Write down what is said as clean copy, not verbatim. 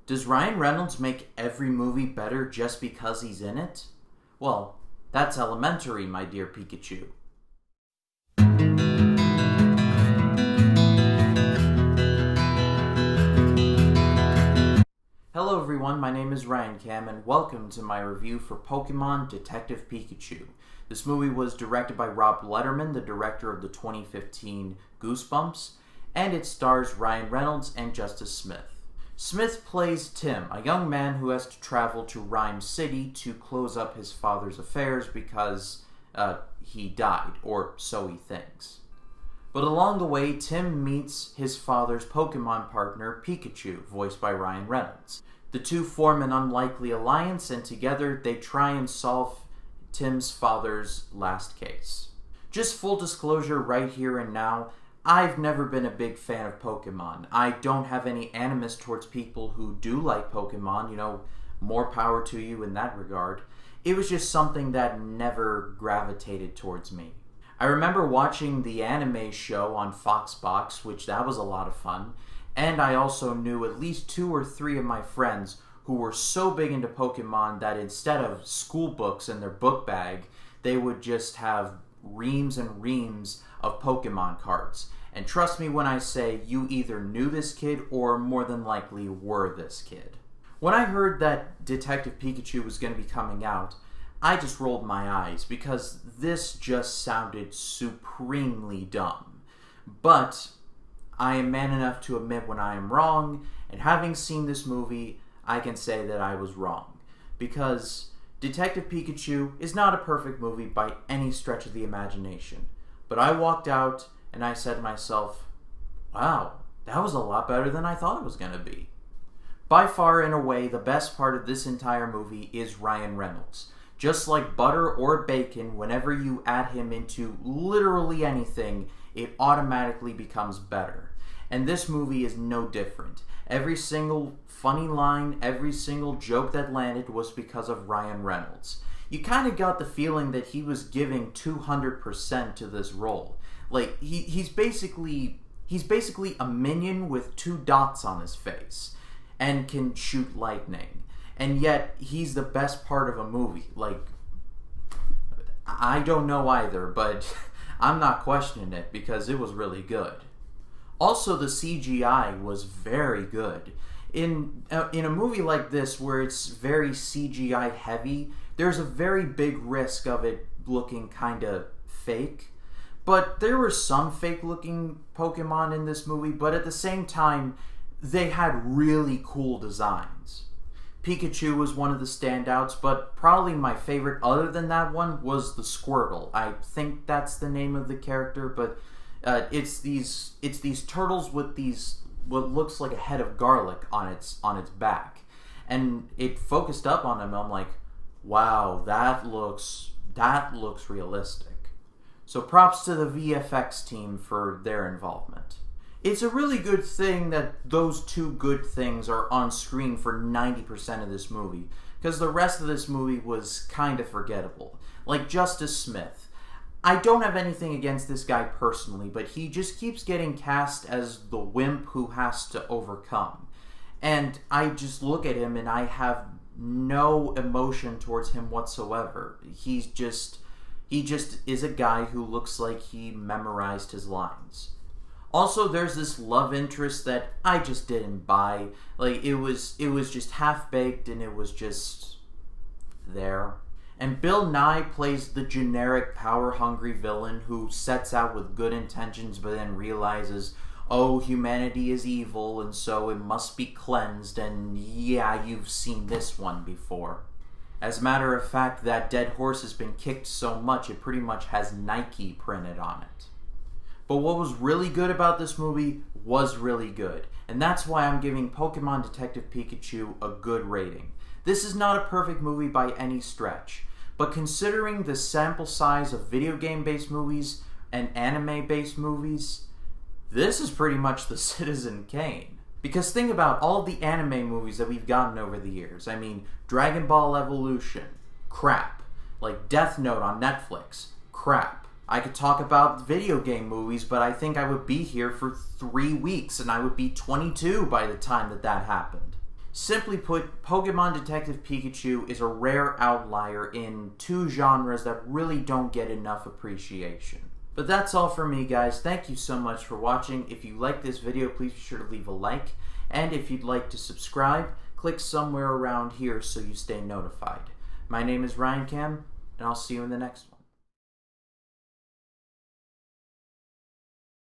Does Ryan Reynolds make every movie better just because he's in it? Well, that's elementary, my dear Pikachu. Hello everyone, my name is Ryan Cam, and welcome to my review for Pokemon Detective Pikachu. This movie was directed by Rob Letterman, the director of the 2015 Goosebumps, and it stars Ryan Reynolds and Justice Smith. Smith plays Tim, a young man who has to travel to Rhyme City to close up his father's affairs because he died, or so he thinks. But along the way, Tim meets his father's Pokemon partner, Pikachu, voiced by Ryan Reynolds. The two form an unlikely alliance, and together they try and solve Tim's father's last case. Just full disclosure right here and now, I've never been a big fan of Pokemon. I don't have any animus towards people who do like Pokemon, more power to you in that regard. It was just something that never gravitated towards me. I remember watching the anime show on Foxbox, which that was a lot of fun, and I also knew at least 2 or 3 of my friends who were so big into Pokemon that instead of school books in their book bag, they would just have reams and reams of Pokemon cards. And trust me when I say you either knew this kid or more than likely were this kid. When I heard that Detective Pikachu was going to be coming out, I just rolled my eyes because this just sounded supremely dumb. But I am man enough to admit when I am wrong, and having seen this movie, I can say that I was wrong. Because Detective Pikachu is not a perfect movie by any stretch of the imagination. But I walked out and I said to myself, wow, that was a lot better than I thought it was going to be. By far, in a way, the best part of this entire movie is Ryan Reynolds. Just like butter or bacon, whenever you add him into literally anything, it automatically becomes better. And this movie is no different. Every single funny line, every single joke that landed was because of Ryan Reynolds. You kind of got the feeling that he was giving 200% to this role. Like, he's basically a minion with 2 dots on his face and can shoot lightning. And yet, he's the best part of a movie. Like, I don't know either, but I'm not questioning it because it was really good. Also, the CGI was very good. In a movie like this, where it's very CGI heavy, there's a very big risk of it looking kind of fake. But there were some fake-looking Pokemon in this movie, but at the same time, they had really cool designs. Pikachu was one of the standouts, but probably my favorite other than that one was the Squirtle. I think that's the name of the character, but it's these turtles with what looks like a head of garlic on its back, and it focused up on him. I'm like, wow, that looks realistic. So props to the VFX team for their involvement. It's a really good thing that those 2 good things are on screen for 90% of this movie, because the rest of this movie was kind of forgettable. Like Justice Smith. I don't have anything against this guy personally, but he just keeps getting cast as the wimp who has to overcome. And I just look at him and I have no emotion towards him whatsoever. He just is a guy who looks like he memorized his lines. Also, there's this love interest that I just didn't buy. Like, it was just half-baked and it was just there. And Bill Nye plays the generic power-hungry villain who sets out with good intentions but then realizes, oh, humanity is evil and so it must be cleansed, and yeah, you've seen this one before. As a matter of fact, that dead horse has been kicked so much it pretty much has Nike printed on it. But what was really good about this movie was really good, and that's why I'm giving Pokemon Detective Pikachu a good rating. This is not a perfect movie by any stretch, but considering the sample size of video game-based movies and anime-based movies, this is pretty much the Citizen Kane. Because think about all the anime movies that we've gotten over the years. I mean, Dragon Ball Evolution, crap. Like Death Note on Netflix, crap. I could talk about video game movies, but I think I would be here for 3 weeks, and I would be 22 by the time that happened. Simply put, Pokemon Detective Pikachu is a rare outlier in two genres that really don't get enough appreciation. But that's all for me, guys. Thank you so much for watching. If you like this video, please be sure to leave a like. And if you'd like to subscribe, click somewhere around here so you stay notified. My name is Ryan Cam, and I'll see you in the next one.